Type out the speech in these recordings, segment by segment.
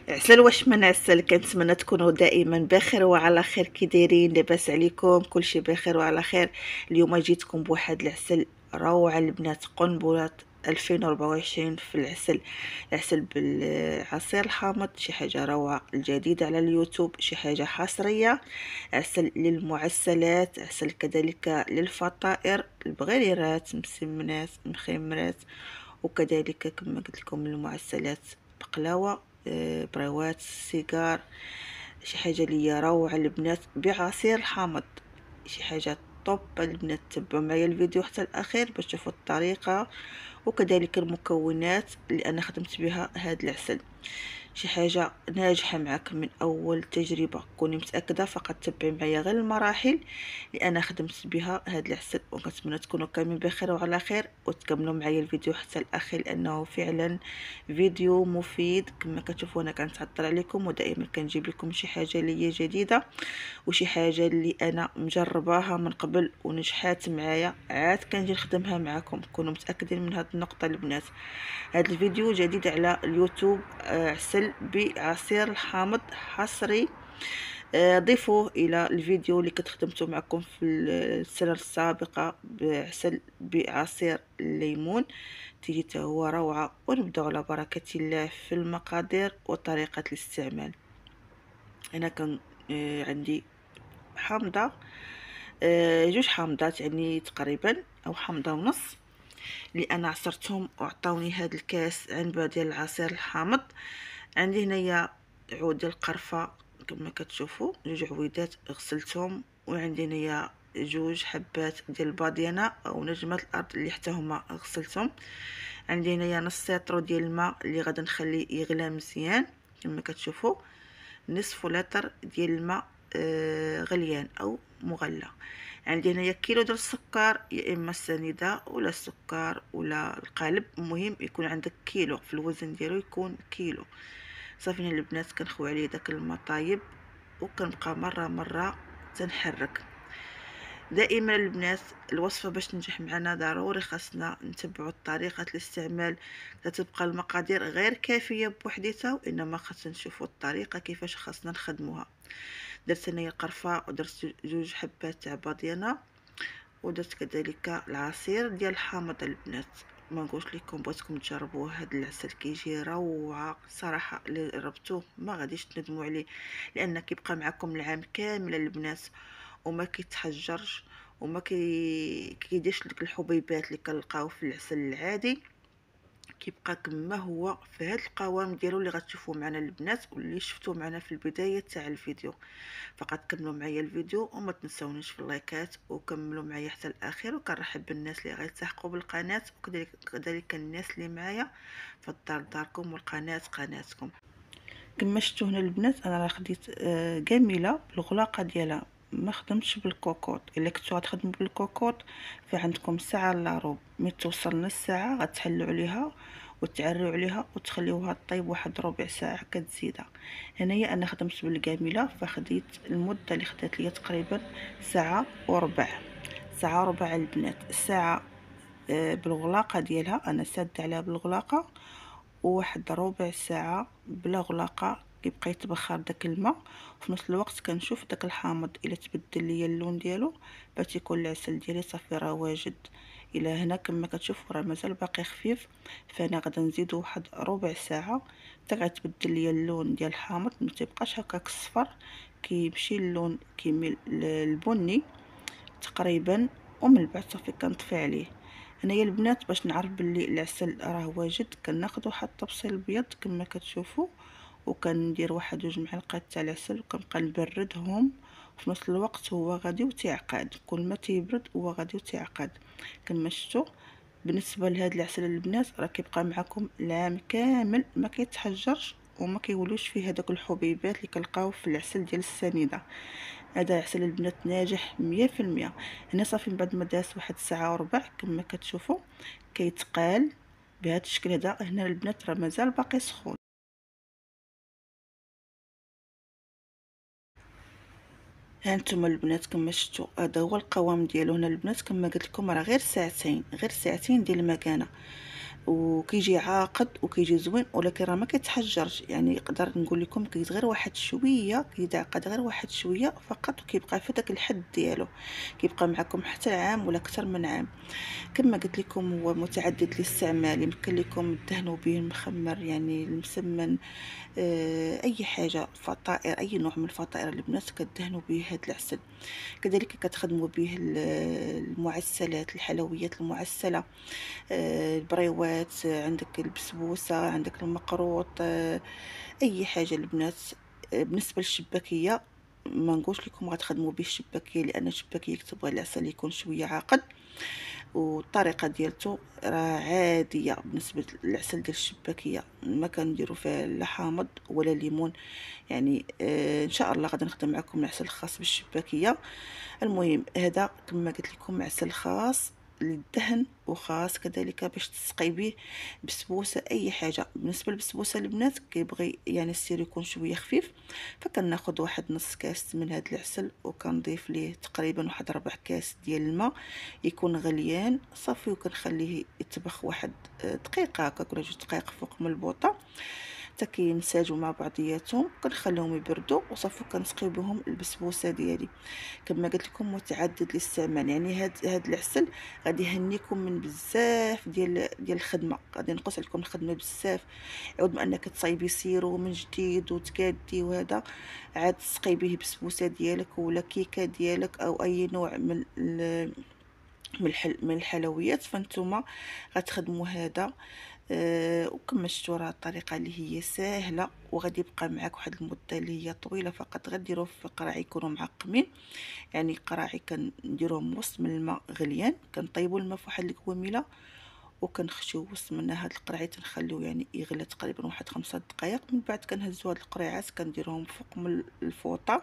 عسل واش من عسل. كنتمنى تكونوا دائما بخير وعلى خير. كي دايرين؟ لاباس عليكم؟ كلشي بخير وعلى خير. اليوم جيتكم بواحد العسل روعه البنات، قنبله 2024 في العسل. العسل بالعصير الحامض، شي حاجه روعه الجديده على اليوتيوب، شي حاجه حصريه. عسل للمعسلات، عسل كذلك للفطائر، البغيرات، مسمنات، مخمرات، وكذلك كما قلت لكم المعسلات، بقلاوه، بريوات، سيجار. شي حاجه ليا روعه البنات بعصير الحامض، شي حاجه طوب البنات. تبعوا معايا الفيديو حتى الاخير باش تشوفوا الطريقه وكذلك المكونات اللي انا خدمت بها هذا العسل. شي حاجه ناجحه معك من اول تجربه، كوني متاكده. فقط تبعي معايا غير المراحل اللي انا خدمت بها هذا العسل، وكنتمنى تكونوا كاملين بخير وعلى خير، وتكملوا معايا الفيديو حتى الاخير لانه فعلا فيديو مفيد. كما كتشوفوا انا كنتعطل عليكم ودائما كنجيب لكم شي حاجه ليا جديده، وشي حاجه اللي انا مجرباها من قبل ونجحات معايا، عاد كنجي نخدمها معكم. كونوا متاكدين من هذه النقطه البنات. هذا الفيديو جديد على اليوتيوب، عسل بعصير الحامض حصري. ضيفوه الى الفيديو اللي كنت خدمته معكم في السنه السابقه بعسل بعصير الليمون. تيجي حتى هو روعه. ونبداو على بركه الله في المقادير وطريقه الاستعمال. انا كان عندي حامضه، جوج حامضات يعني تقريبا، او حامضه ونص، اللي انا عصرتهم وعطاوني هذا الكاس عنبه ديال العصير الحامض. عندي هنايا عود ديال القرفه كما كتشوفوا، جوج عويدات غسلتهم. وعندي هنايا جوج حبات ديال الباديانه او نجمه الارض اللي حتى هما غسلتهم. عندي هنايا نص لتر ديال الماء اللي غادي نخليه يغلى مزيان كما كتشوفوا، نصف لتر ديال الماء غليان او مغلى. عندي هنايا كيلو ديال السكر، يا اما السنيده ولا السكر ولا القالب، المهم يكون عندك كيلو في الوزن ديالو، يكون كيلو. صافي البنات كنخوي عليه داك الماء طايب، وكنبقى مره تنحرك. دائما البنات الوصفه باش تنجح معنا ضروري خاصنا نتبعوا طريقه الاستعمال. تتبقى المقادير غير كافيه بوحديتها، وانما خاصنا نشوفوا الطريقه كيفاش خاصنا نخدموها. درت انايا القرفه، ودرت جوج حبات تاع باديانه، ودرت كذلك العصير ديال الحامض البنات. ما نقولش لكم بغيتكم تجربوه، هذا العسل كيجي روعه صراحه. اللي جربتوه ما غاديش تندموا عليه، لان كيبقى معكم العام كامل البنات، وما كيتحجرش، وما كيديرش لك الحبيبات اللي كنلقاو في العسل العادي. كيبقى كما هو في هذا القوام ديالو اللي غتشوفوا معنا البنات واللي شفتوا معنا في البدايه تاع الفيديو. فقط كملوا معايا الفيديو وما تنسونيش في اللايكات، وكملوا معايا حتى الاخير. وكنرحب بالناس اللي غيلتحقوا بالقناه، وكذلك الناس اللي معايا في الدار داركم والقناه قناتكم. كما شفتوا هنا البنات انا راه خديت جميله بالغلاقه ديالها، ما خدمتش بالكوكوط. الا كنتو غتخدموا بالكوكوط فعندكم ساعه الا ربع، ملي توصل نص ساعه غتحلوا عليها وتعريو عليها وتخليوها طيب واحد ربع ساعه كتزيدها. هنايا انا خدمت بالكامله، فخديت المده اللي خدات ليا تقريبا ساعه وربع. ساعه وربع البنات. الساعه بالغلاقه ديالها انا سادة عليها بالغلاقه، وواحد ربع ساعه بلا غلاقه كيبقى يتبخر داك الماء. وفي نفس الوقت كنشوف داك الحامض الا تبدل ليا اللون ديالو باش يكون العسل ديالي صافي راه واجد. الى هنا كما كتشوفوا راه مازال باقي خفيف، فانا غادا نزيدو واحد ربع ساعه حتى غتبدل ليا اللون ديال الحامض، ما تيبقاش هكاك صفر، كيمشي اللون كيميل البني تقريبا. ومن بعد صافي كنطفي عليه. هنايا البنات باش نعرف باللي العسل راه واجد كناخذ واحد الطبسيل بيض كما كتشوفوا، وكندير واحد جوج معلقات تاع العسل وكنبقى نبردهم. في نفس الوقت هو غادي وتيعقد، كل ما تيبرد هو غادي وتيعقد كما شفتوا. بالنسبه لهذا العسل البنات راه كيبقى معكم العام كامل، ما كيتحجرش وما كيولوش فيه هذوك الحبيبات اللي كنلقاو في العسل ديال السنيده. هذا عسل البنات ناجح 100%. هنا صافي من بعد ما داز واحد الساعه وربع كما كتشوفوا كيتقال بهذا الشكل هذا. هنا البنات راه مازال باقي سخون. ها انتم البنات كما شفتوا هذا هو القوام ديالو. هنا البنات كما قلت لكم راه غير ساعتين، غير ساعتين ديال المكانه. وكيجي عاقد وكيجي زوين، ولكن راه ما كيتحجرش. يعني نقدر نقول لكم كيزيد غير واحد شويه، كيتعقد غير واحد شويه فقط، وكيبقى في داك الحد ديالو، كيبقى معكم حتى عام ولا اكثر من عام. كما قلت لكم هو متعدد الاستعمال، يمكن لكم تدهنوا به المخمر يعني المسمن، اي حاجه فطائر، اي نوع من الفطائر البنات كدهنوا به هذا العسل. كذلك كتخدموا به المعسلات، الحلويات المعسله، البريوات، عندك البسبوسه، عندك المقروط، اي حاجه البنات. بالنسبه للشباكيه ما نقولش لكم غتخدموا به الشباكيه، لان الشباكيه كتبغي العسل يكون شويه عاقد، والطريقه ديالته راه عاديه. بالنسبه للعسل ديال الشباكيه ما كنديروا فيه لا حامض ولا ليمون. يعني ان شاء الله غادي نخدم معكم العسل الخاص بالشباكيه. المهم هذا كما قلت لكم عسل خاص للدهن، وخاص كذلك باش تسقي به بسبوسه اي حاجه. بالنسبه للبسبوسه البنات كيبغي يعني السير يكون شويه خفيف، فكناخذ واحد نص كاس من هذا العسل وكنضيف ليه تقريبا واحد 4 كاس ديال الماء يكون غليان صافي، وكنخليه يطبخ واحد دقيقه هكا ولا 2 دقائق فوق من البوطه حتى كينسجموا مع بعضياتهم. كنخليهم يبردوا وصافي كنسقيو بهم البسبوسه ديالي. كما قلت لكم متعدد الاستعمال، يعني هاد العسل غادي يهنيكم من بزاف ديال الخدمه، غادي ينقص عليكم الخدمه بزاف. عوض ما انك تصايبي سيرو من جديد وتكادي وهذا، عاد تسقي به بسبوسه ديالك ولا كيكه ديالك او اي نوع من الحلويات، فانتوما غتخدموا هذا. وكما شفتوا راه الطريقه اللي هي سهله وغادي يبقى معاك واحد المده اللي هي طويله. فقط غديروه في قراع يكونوا معقمين، يعني قراعي كنديروهم وسط من الماء غليان، كنطيبوا الماء في واحد الكواميله وكنخشيو وسط منها هاد القرعي، تنخليوه يعني يغلى تقريبا واحد 5 دقائق. من بعد كنهزو هاد القريعات كنديروهم فوق من الفوطه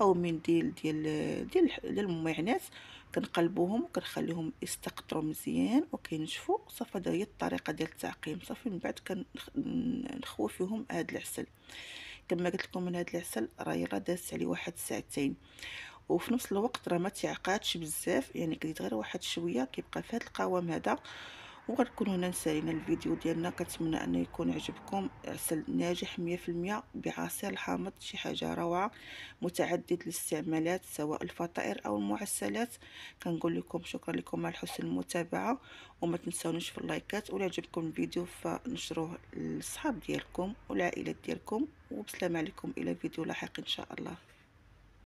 او منديل ديال المعينات، كنقلبوهم وكنخليهم يستقطروا مزيان وكينشفوا صافي. هذه هي الطريقه ديال التعقيم صافي. من بعد كنخوي فيهم هذا العسل. كما قلت لكم من هذا العسل راه يلا دازت عليه واحد ساعتين، وفي نفس الوقت راه ما تعقادش بزاف، يعني كدير غير واحد شويه كيبقى في هذا القوام هذا. وغنكون هنا نسالينا الفيديو ديالنا. كنتمنى انه يكون عجبكم. عسل ناجح 100% بعصير الحامض، شي حاجه روعه، متعدد الاستعمالات سواء الفطائر او المعسلات. كنقول لكم شكرا لكم على حسن المتابعه، وما تنسونيش في اللايكات، ولا عجبكم الفيديو فنشروه للصحاب ديالكم والعائلات ديالكم. وبسلام عليكم الى فيديو لاحق ان شاء الله.